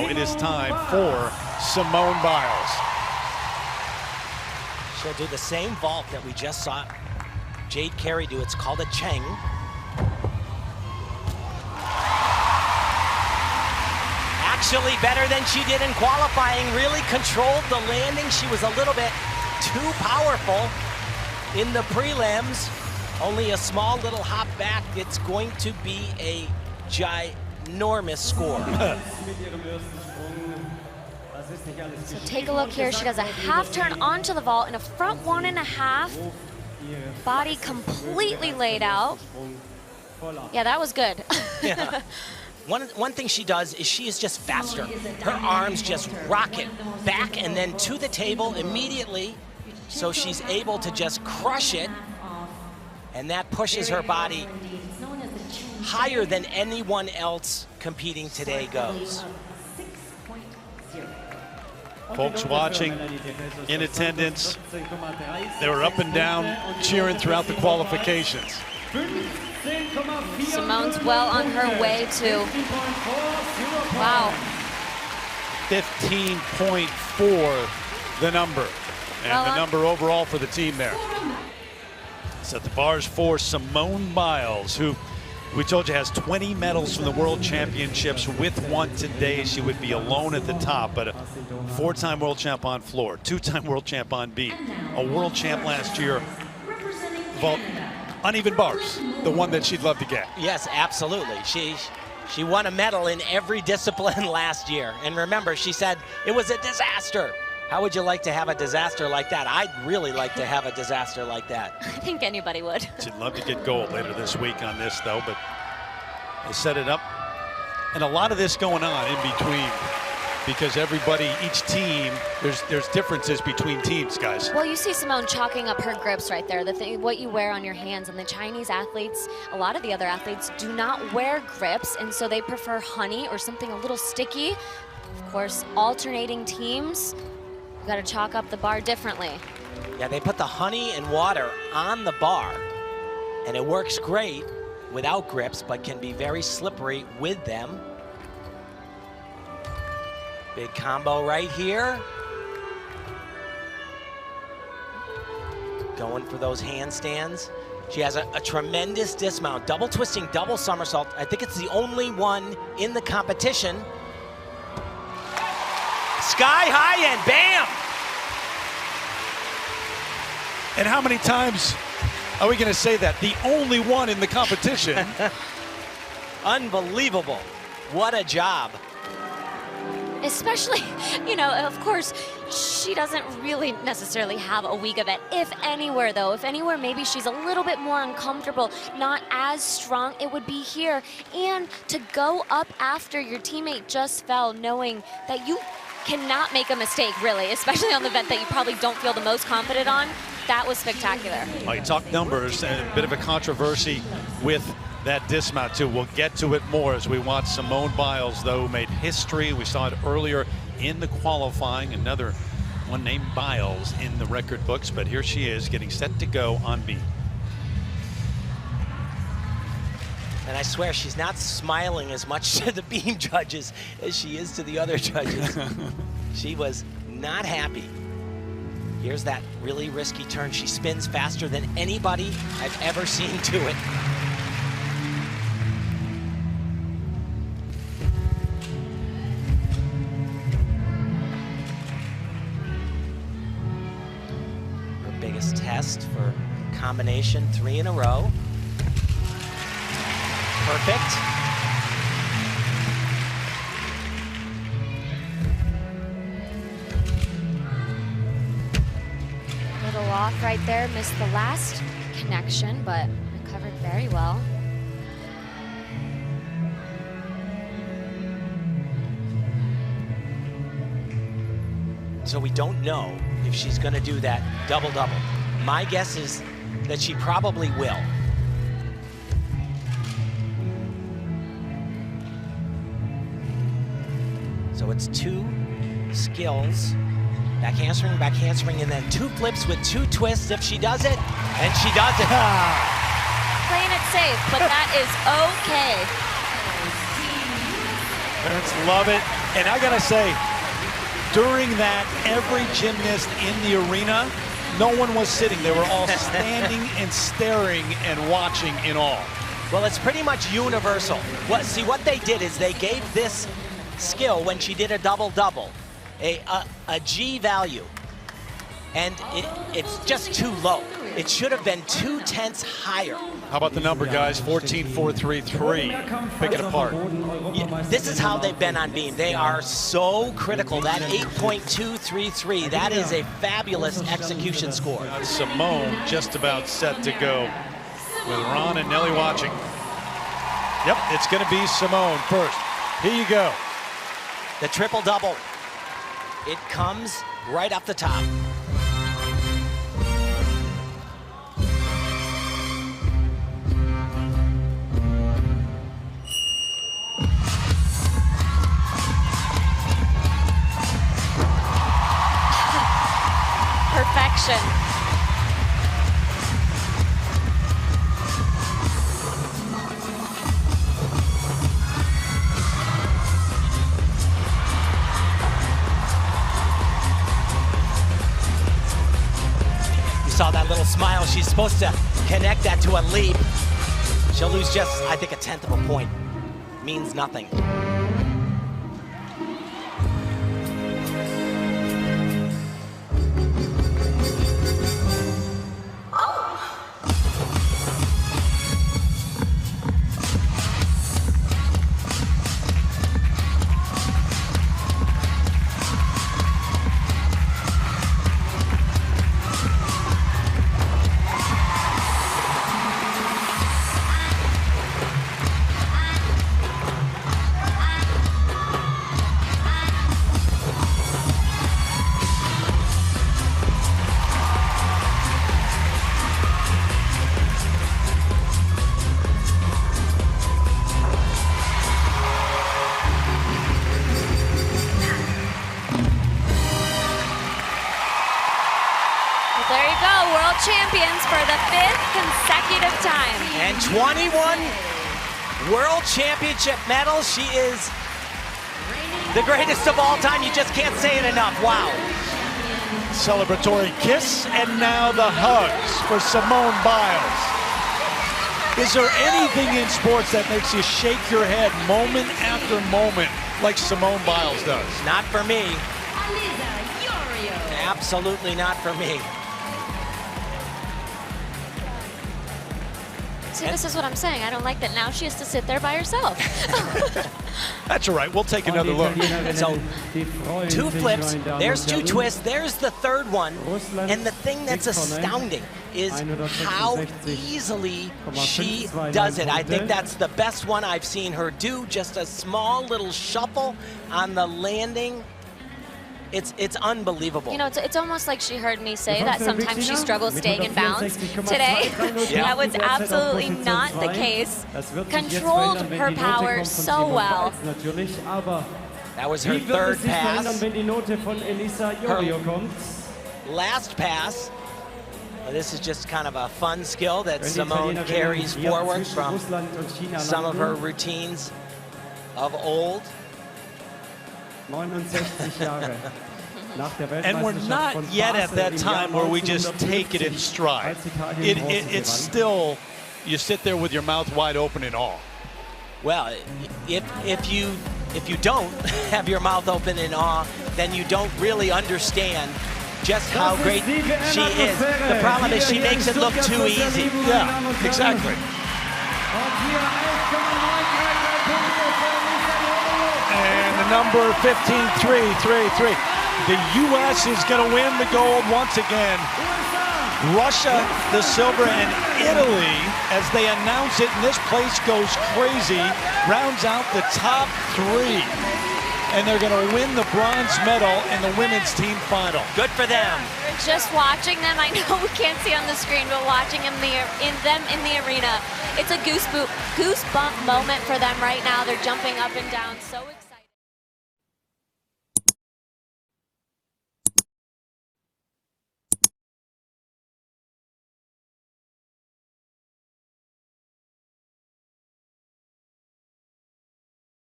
now it is time for Simone Biles. She'll do the same vault that we just saw Jade Carey do. It's called a Cheng. Actually better than she did in qualifying. Really controlled the landing. She was a little bit too powerful in the prelims. Only a small little hop back. It's going to be a ginormous score. So take a look here. She does a half turn onto the vault in a front 1.5. Body completely laid out. Yeah, that was good. Yeah. One thing she does is she is just faster. Her arms just rocket back and then to the table immediately. So she's able to just crush it. And that pushes her body higher than anyone else competing today goes. Folks watching, in attendance, they were up and down cheering throughout the qualifications. Simone's well on her way to, wow. 15.4 the number, and the number overall for the team there. Set the bars for Simone Biles, who we told you has 20 medals from the World Championships. With one today, she would be alone at the top, but a 4-time world champ on floor, 2-time world champ on beat, a world champ last year, vault, uneven bars, the one that she'd love to get. Yes, absolutely. She won a medal in every discipline last year. And remember, she said it was a disaster. How would you like to have a disaster like that? I'd really like to have a disaster like that. I think anybody would. She'd love to get gold later this week on this, though, but they set it up. And a lot of this going on in between, because everybody, each team, there's differences between teams, guys. Well, you see Simone chalking up her grips right there, what you wear on your hands. And the Chinese athletes, a lot of the other athletes, do not wear grips, and so they prefer honey or something a little sticky. Of course, alternating teams, you got to chalk up the bar differently. Yeah, they put the honey and water on the bar, and it works great without grips, but can be very slippery with them. Big combo right here. Going for those handstands. She has a tremendous dismount, double twisting, double somersault. I think it's the only one in the competition. Sky high and bam! And how many times are we going to say that? The only one in the competition. Unbelievable. What a job. Especially, you know, of course, she doesn't really necessarily have a weak event. If anywhere, though, if anywhere, maybe she's a little bit more uncomfortable, not as strong, it would be here. And to go up after your teammate just fell, knowing that you cannot make a mistake, really, especially on the event that you probably don't feel the most confident on, that was spectacular. Well, you talk numbers, and a bit of a controversy with that dismount too. We'll get to it more as we watch Simone Biles, though, made history. We saw it earlier in the qualifying. Another one named Biles in the record books, but here she is getting set to go on beat. And I swear she's not smiling as much to the beam judges as she is to the other judges. She was not happy. Here's that really risky turn. She spins faster than anybody I've ever seen do it. Her biggest test for combination, 3 in a row. Perfect. Little off right there, missed the last connection, but recovered very well. So we don't know if she's going to do that double-double. My guess is that she probably will. So it's 2 skills, back handspring, and then 2 flips with 2 twists if she does it, and she does it. Playing it safe, but that is okay. Love it. And I gotta say, during that, every gymnast in the arena, no one was sitting. They were all standing and staring and watching in awe. Well, it's pretty much universal. See, what they did is they gave this skill, when she did a double-double, a G value. And it's just too low. It should have been 2/10 higher. How about the number, guys? 14.433. Pick it apart. Yeah, this is how they've been on beam. They are so critical. That 8.233, that is a fabulous execution score. Simone just about set to go with Ron and Nelly watching. Yep, it's going to be Simone first. Here you go. The triple-double. It comes right up the top. Perfection. You saw that little smile. She's supposed to connect that to a leap. She'll lose just, I think, 1/10 of a point. Means nothing. There you go, world champions for the 5th consecutive time. And 21 world championship medals. She is the greatest of all time. You just can't say it enough. Wow. Celebratory kiss, and now the hugs for Simone Biles. Is there anything in sports that makes you shake your head moment after moment like Simone Biles does? Not for me. Absolutely not for me. See, this is what I'm saying. I don't like that now she has to sit there by herself. That's all right. We'll take another look. So, 2 flips, there's 2 twists, there's the 3rd one. And the thing that's astounding is how easily she does it. I think that's the best one I've seen her do. Just a small little shuffle on the landing. It's unbelievable. You know, it's almost like she heard me say that sometimes she struggles staying in bounds. Today, that was absolutely not the case. Controlled her power so well. That was her 3rd pass. Her last pass. This is just kind of a fun skill that Simone carries forward from some of her routines of old. And we're not yet at that time where we just take it in stride. It's still, you sit there with your mouth wide open in awe. Well, if you don't have your mouth open in awe, then you don't really understand just how great she is. The problem is she makes it look too easy. Yeah, exactly. And the number 15.333. The U.S. is going to win the gold once again. Russia, the silver, and Italy, as they announce it, and this place goes crazy, rounds out the top 3. And they're going to win the bronze medal in the women's team final. Good for them. Just watching them, I know we can't see on the screen, but watching them in the arena, it's a goosebump moment for them right now. They're jumping up and down, so excited.